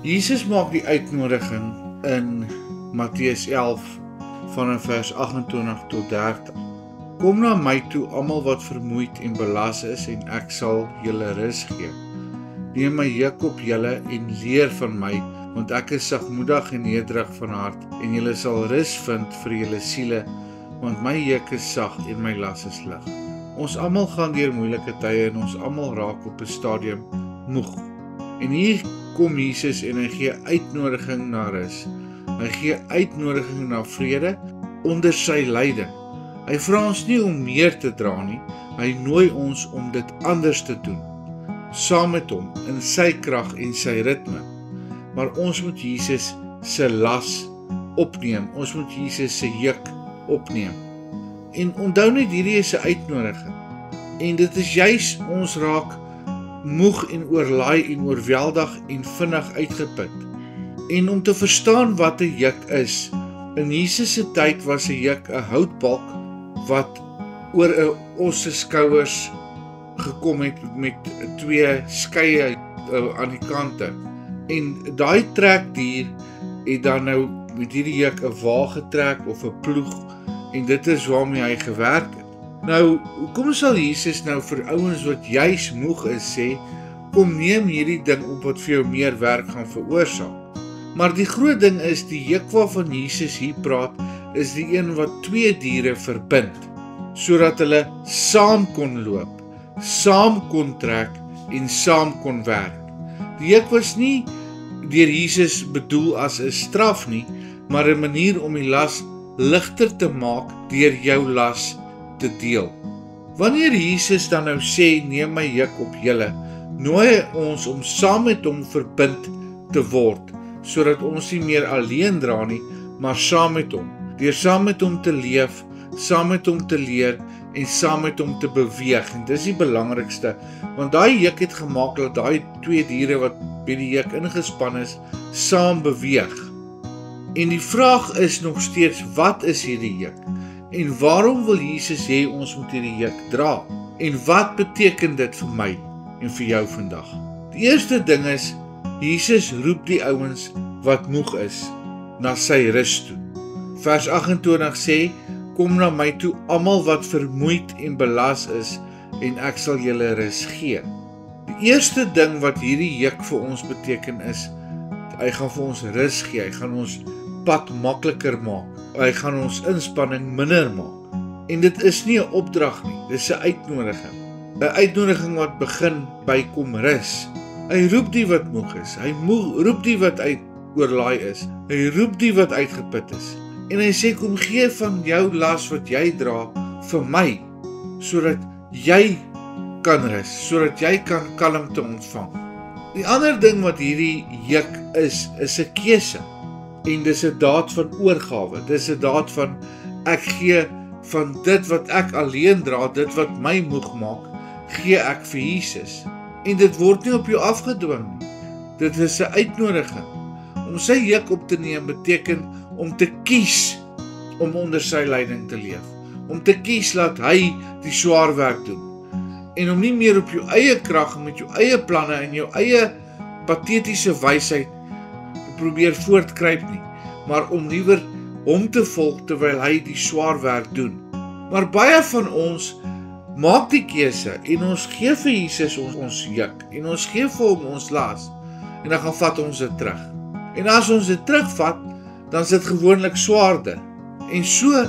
Jesus maak die uitnodiging in Matteus 11 vanaf vers 28 tot 30. Kom na my toe almal wat vermoeid en belas is en ek sal julle rus gee. Neem my juk op julle en leer van my, want ek is sagmoedig en nederig van hart en julle sal rus vind vir julle siele, want my juk is sag en my las is lig. Ons almal gaan deur moeilike tye en ons almal raak op 'n stadium moeg. En hier kom Jesus en hy gee uitnodiging na rus. Hy gee uitnodiging na vrede onder sy lyding. Hy vra ons nie om meer te dra nie, hy nooi ons om dit anders te doen, saam met hom in sy krag en sy ritme. Maar ons moet Jesus se las opneem, ons moet Jesus se juk opneem. En onthou net, hierdie is 'n uitnodiging. En dit is juis ons raak moeg en oorlaai en oorweldig en vinnig uitgeput. En om te verstaan wat 'n juk is, in Jesus se tyd was 'n juk 'n houtbalk wat oor 'n os se skouers gekom het met 2 skeie aan die kante. En daai trekdier het dan nou met hierdie juk 'n wa getrek of 'n ploeg, en dit is waarmee hy gewerk het. Nou, hoekom sal Jesus nou vir ouens wat juis moeg is sê, kom neem hierdie ding op wat vir jou meer werk gaan veroorsaak? Maar die groot ding is, die juk waarvan Jesus hier praat, is die een wat 2 diere verbind, sodat hulle saam kon loop, saam kon trek en saam kon werk. Die juk was nie deur Jesus bedoel as 'n straf nie, maar 'n manier om die las ligter te maak deur jou las te deel. Wanneer Jesus dan nou sê, neem my juk op julle, nooi hy ons om saam met hom verbind te word, sodat ons nie meer alleen dra nie, maar saam met hom, deur saam met hom te leef, saam met hom te leer en saam met hom te beweeg. En dis die belangrikste, want daai juk het gemaak dat daai 2 diere wat by die juk ingespan is, saam beweeg. En die vraag is nog steeds, wat is hierdie juk? En waarom wil Jesus hê ons moet hierdie juk dra? En wat beteken dit vir my en vir jou vandag? Die eerste ding is, Jesus roep die ouens wat moeg is na sy rus toe. Vers 28 sê, kom na my toe almal wat vermoeid en belas is en ek sal julle rus gee. Die eerste ding wat hierdie juk vir ons beteken is, hy gaan vir ons rus gee, hy gaan ons pad makliker maak, hy gaan ons inspanning minder maak. En dit is nie 'n opdrag nie, dit is 'n uitnodiging. 'n Uitnodiging wat begin by kom rus. Hy roep die wat moeg is, hy roep die wat oorlaai is, hy roep die wat uitgeput is. En hy sê, kom gee van jou las wat jy dra vir my, sodat jy kan rus, sodat jy kan kalmte ontvang. Die ander ding wat hierdie juk is 'n keuse. En dis 'n daad van oorgawe, dis 'n daad van, ek gee van dit wat ek alleen dra, dit wat my moeg maak, gee ek vir Jesus. En dit word nie op jou afgedwing nie, dit is 'n uitnodiging. Om sy juk op te neem beteken om te kies om onder sy leiding te leef, om te kies laat hy die swaar werk doen, en om nie meer op jou eie krag en met jou eie planne en jou eie patetiese wysheid probeer voortkruip nie, maar om liewer hom te volg terwyl hy die swaar werk doen. Maar baie van ons maak die keuse en ons gee vir Jesus ons juk en ons gee vir hom ons las en dan gaan vat ons dit terug. En as ons dit terugvat, dan is dit gewoonlik swaarder. En so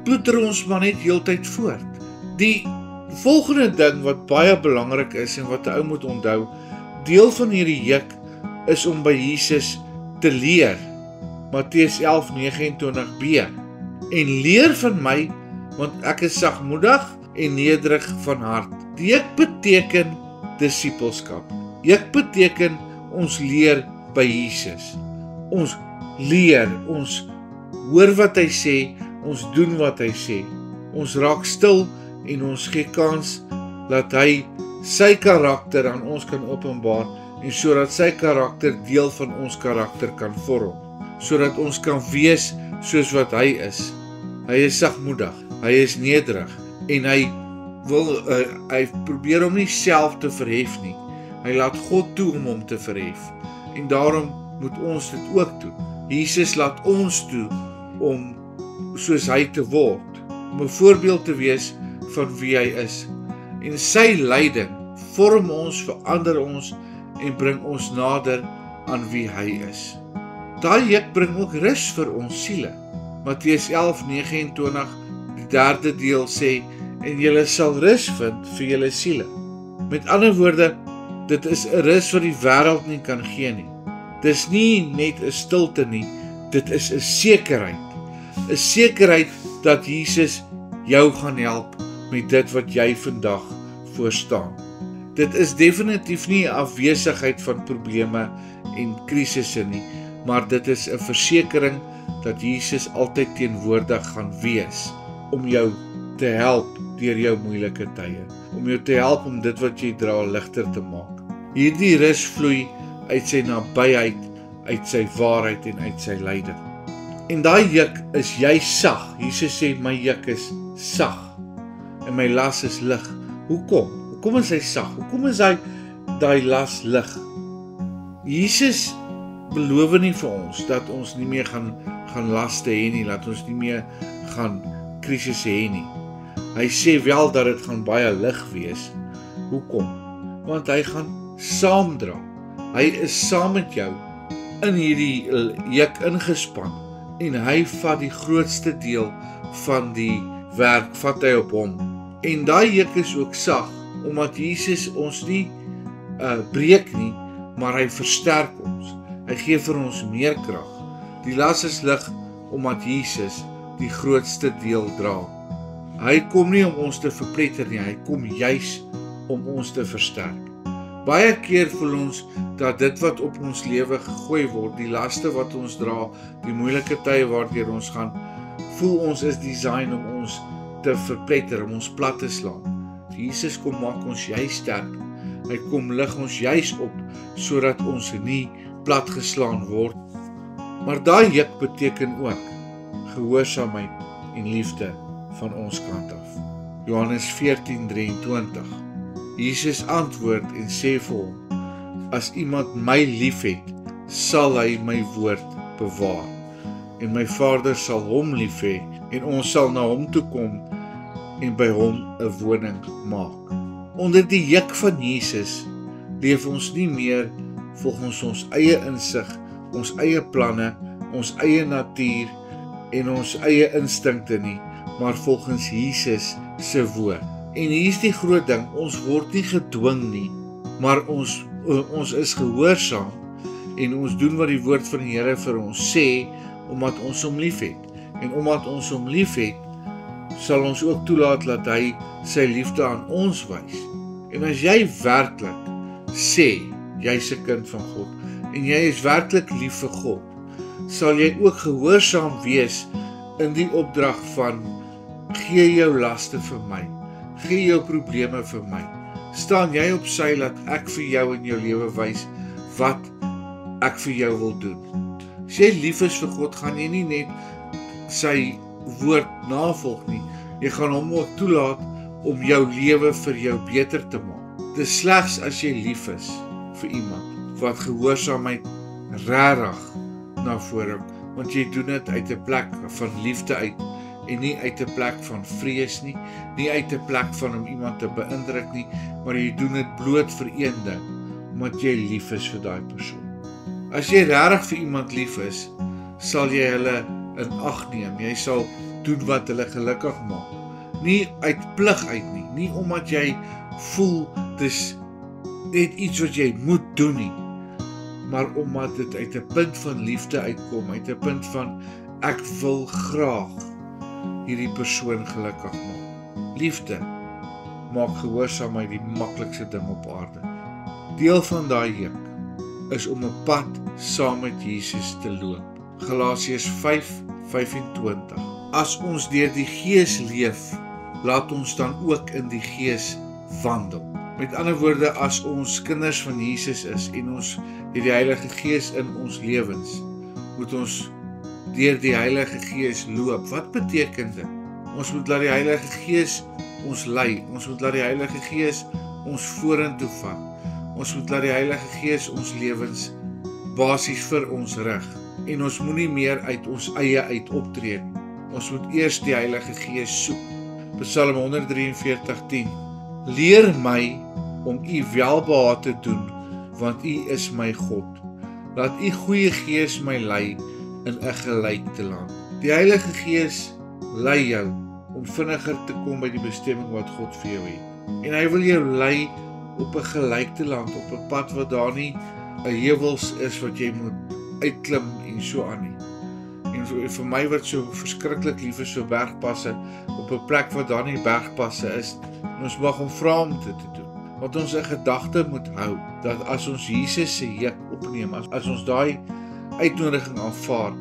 ploeter ons maar net heeltyd voort. Die volgende ding wat baie belangrik is en wat 'n ou moet onthou, deel van hierdie juk is om by Jesus te leer. Matteus 11:29b. En leer van my, want ek is sagmoedig en nederig van hart. Die juk beteken disippelskap. Juk beteken ons leer by Jesus. Ons leer, ons hoor wat hy sê, ons doen wat hy sê. Ons raak stil en ons gee kans dat hy sy karakter aan ons kan openbaar en sodat sy karakter deel van ons karakter kan vorm, sodat ons kan wees soos wat hy is. Hy is sagmoedig, hy is nederig en hy probeer hom nie self te verhef nie. Hy laat God toe om hom te verhef. en daarom moet ons dit ook doen. Jesus laat ons toe om soos hy te word, om 'n voorbeeld te wees van wie hy is. En sy lyding vorm ons, verander ons en bring ons nader aan wie hy is. Daai juk bring ook rus vir ons siele. Matteus 11:29, die derde deel sê, en julle sal rus vind vir julle siele. Met ander woorde, dit is 'n rus wat die wêreld nie kan gee nie. Dis nie net 'n stilte nie, dit is 'n sekerheid. 'n Sekerheid dat Jesus jou gaan help met dit wat jy vandag voorstaan. Dit is definitief nie 'n afwesigheid van probleme en krisisse nie, maar dit is 'n versekering dat Jesus altyd teenwoordig gaan wees om jou te help deur jou moeilike tye, om jou te help om dit wat jy dra ligter te maak. Hierdie rus vloei uit sy nabyheid, uit sy waarheid en uit sy lyding. En daai juk is jy sag. Jesus sê my juk is sag en my las is lig. Hoekom? Hoekom is hy sag? Hoekom is hy daai las lig? Jesus beloof nie vir ons dat ons nie meer gaan laste hê nie, dat ons nie meer gaan krisisse hê nie. Hy sê wel dat dit gaan baie lig wees. Hoekom? Want hy gaan saamdra. Hy is saam met jou in hierdie juk ingespan en hy vat die grootste deel van die werk, vat hy op hom. En daai juk is ook sag, omdat Jesus ons nie breek nie, maar hy versterk ons. Hy gee vir ons meer krag. Die las is lig, omdat Jesus die grootste deel dra. Hy kom nie om ons te verpletter nie, hy kom juis om ons te versterk. Baie keer voel ons dat dit wat op ons lewe gegooi word, die laste wat ons dra, die moeilike tye waardeur ons gaan, voel ons is design om ons te verpletter, om ons plat te slaan. Jesus kom maak ons juis sterk. Hy kom lig ons juis op, sodat ons nie plat geslaan word. Maar daai juk beteken ook gehoorsaamheid en liefde van ons kant af. Johannes 14:23. Jesus antwoord en sê vir hom, as iemand my liefhet, sal hy my woord bewaar. En my Vader sal hom lief hê, en ons sal na hom toe kom en by hom 'n woning maak. Onder die juk van Jesus leef ons nie meer volgens ons eie insig, ons eie planne, ons eie natuur en ons eie instinkte nie, maar volgens Jesus se woord. En hier is die groot ding, ons word nie gedwing nie, maar ons is gehoorsaam en ons doen wat die woord van die Here vir ons sê, omdat ons hom liefhet. En omdat ons hom liefhet, sal ons ook toelaat dat hy sy liefde aan ons wys. En as jy werklik sê, jy's 'n kind van God, en jy is werklik lief vir God, sal jy ook gehoorsaam wees in die opdrag van, gee jou laste vir my, gee jou probleme vir my, staan jy op sy laat ek vir jou in jou lewe wys, wat ek vir jou wil doen. As jy lief is vir God, gaan jy nie net sy woord navolg nie, jy gaan hom ook toelaat om jou lewe vir jou beter te maak. Dit is slegs as jy lief is vir iemand, wat gehoorsaamheid regtig na vore, want jy doen dit uit 'n plek van liefde uit, en nie uit 'n plek van vrees nie, nie uit 'n plek van om iemand te beïndruk nie, maar jy doen dit bloot vir een ding, omdat jy lief is vir daai persoon. As jy regtig vir iemand lief is, sal jy hulle in ag neem, jy sal doen wat hulle gelukkig maak. Nie uit plig uit nie, nie omdat jy voel dis net iets wat jy moet doen nie, maar omdat dit uit 'n punt van liefde uitkom, uit 'n punt van ek wil graag hierdie persoon gelukkig maak. Liefde maak gehoorsaamheid die maklikste ding op aarde. Deel van daai juk is om 'n pad saam met Jesus te loop. Galasiërs 5:25. As ons deur die Gees leef, laat ons dan ook in die Gees wandel. Met ander woorde, as ons kinders van Jesus is en ons het die Heilige Gees in ons lewens, moet ons deur die Heilige Gees loop. Wat beteken dit? Ons moet laat die Heilige Gees ons lei. Ons moet laat die Heilige Gees ons vorentoe vat. Ons moet laat die Heilige Gees ons lewens basies vir ons rig. En ons moet nie meer uit ons eie uit optree nie. Ons moet eers die Heilige Gees soek. Psalm 143:10. Leer my om U welbehae te doen, want U is my God. Laat U goeie Gees my lei in 'n gelyke land. Die Heilige Gees lei jou om vinniger te kom by die bestemming wat God vir jou het. En hy wil jou lei op 'n gelyke land, op 'n pad wat daar nie 'n heuwels is wat jy moet uitklim en so aan nie. En vir my wat so verskriklik lief is vir bergpasse, op 'n plek waar daar nie bergpasse is, en ons mag hom vra om dit te doen. Want ons 'n gedagte moet hou, dat as ons Jesus se juk opneem, as ons daai uitnodiging aanvaar,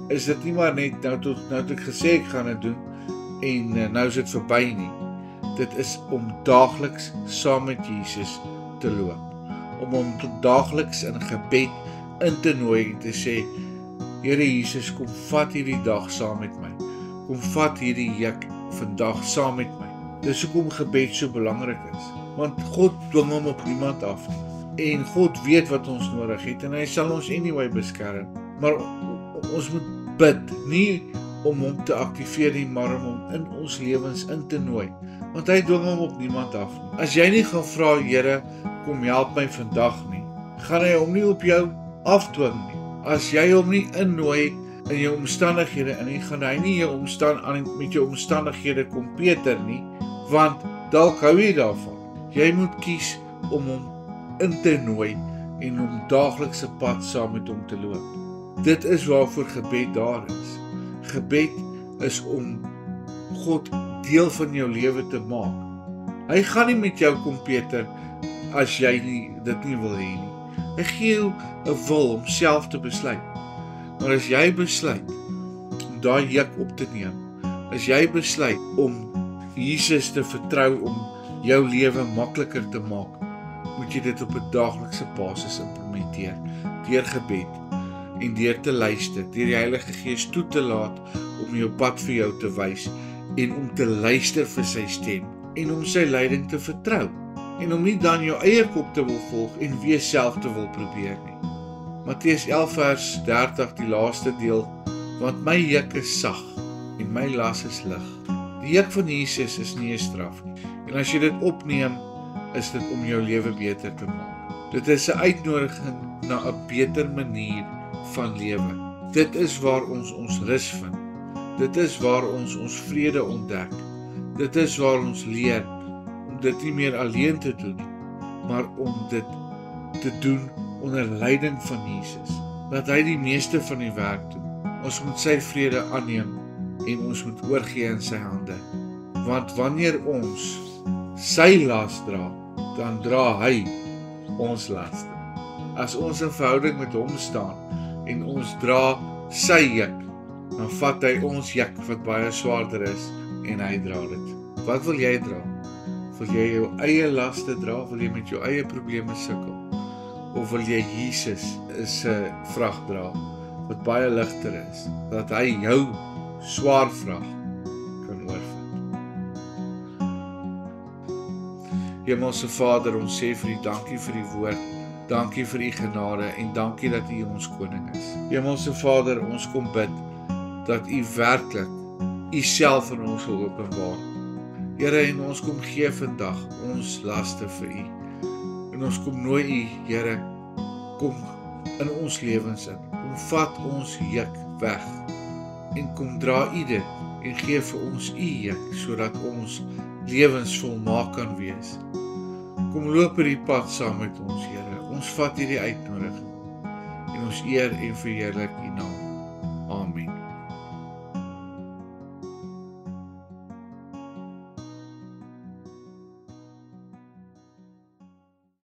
is dit nie maar net nou het ek gesê ek gaan dit doen, en nou is dit verby nie. Dit is om daagliks saam met Jesus te loop. Om hom daagliks in gebed in te nooi en te sê, Here Jesus, kom vat hierdie dag saam met my. Kom vat hierdie juk vandag saam met my. Dis hoekom gebed so belangrik is. Want God dwing hom op niemand af. En God weet wat ons nodig het en hy sal ons anyway beskerm. Maar ons moet bid, nie om hom te aktiveer nie, maar om hom in ons lewens in te nooi. Want hy dwing hom op niemand af nie. As jy nie gaan vra, Here, kom help my vandag nie, gaan hy hom nie op jou afdwing nie. As jy hom nie innooi in jou omstandighede en gaan hy nie met jou omstandighede kom peter nie, want dalk hou jy daarvan. Jy moet kies om hom in te nooi en om daaglikse pad saam met hom te loop. Dit is waarvoor gebed daar is. Gebed is om God deel van jou lewe te maak. Hy gaan nie met jou kom peter as jy dit nie wil hê nie. Hy gee jou 'n wil om self te besluit. Maar as jy besluit om daai juk op te neem, as jy besluit om Jesus te vertrou om jou lewe makliker te maak, moet jy dit op 'n daaglikse basis implementeer, deur gebed en deur te luister, deur die Heilige Gees toe te laat om jou pad vir jou te wys en om te luister vir sy stem en om sy leiding te vertrou. En om nie dan jou eie kop te wil volg en weer self te wil probeer nie. Matteus 11 vers 30, die laaste deel, want my juk is sag en my las is lig. Die juk van Jesus is nie 'n straf nie. En as jy dit opneem, is dit om jou lewe beter te maak. Dit is 'n uitnodiging na 'n beter manier van lewe. Dit is waar ons rus vind. Dit is waar ons vrede ontdek. Dit is waar ons leer dit nie meer alleen te doen nie, maar om dit te doen onder leiding van Jesus. Dat hy die meeste van die werk doen. Ons moet sy vrede aanneem en ons moet oorgee in sy hande. Want wanneer ons sy las dra, dan dra hy ons laste. As ons in verhouding met hom staan en ons dra sy juk, dan vat hy ons juk wat baie swaarder is en hy dra dit. Wat wil jy dra? Wil jy jou eie laste dra? Wil jy met jou eie probleme sukkel? Of wil jy Jesus se vrag dra, wat baie ligter is, dat hy jou swaar vrag kan oorvat? Hemelse Vader, ons sê vir U dankie vir die woord, dankie vir U genade en dankie dat U ons koning is. Hemelse Vader, ons kom bid dat U werklik U self aan ons wil openbaar. Here, en ons kom gee vandag ons laste vir U. En ons kom nooi U, Here, kom in ons lewens in. Kom vat ons juk weg. En kom dra U dit en gee vir ons U juk, sodat ons lewens volmaak kan wees. Kom loop hierdie pad saam met ons, Here. Ons vat hierdie uitnodiging en ons eer en verheerlik U naam.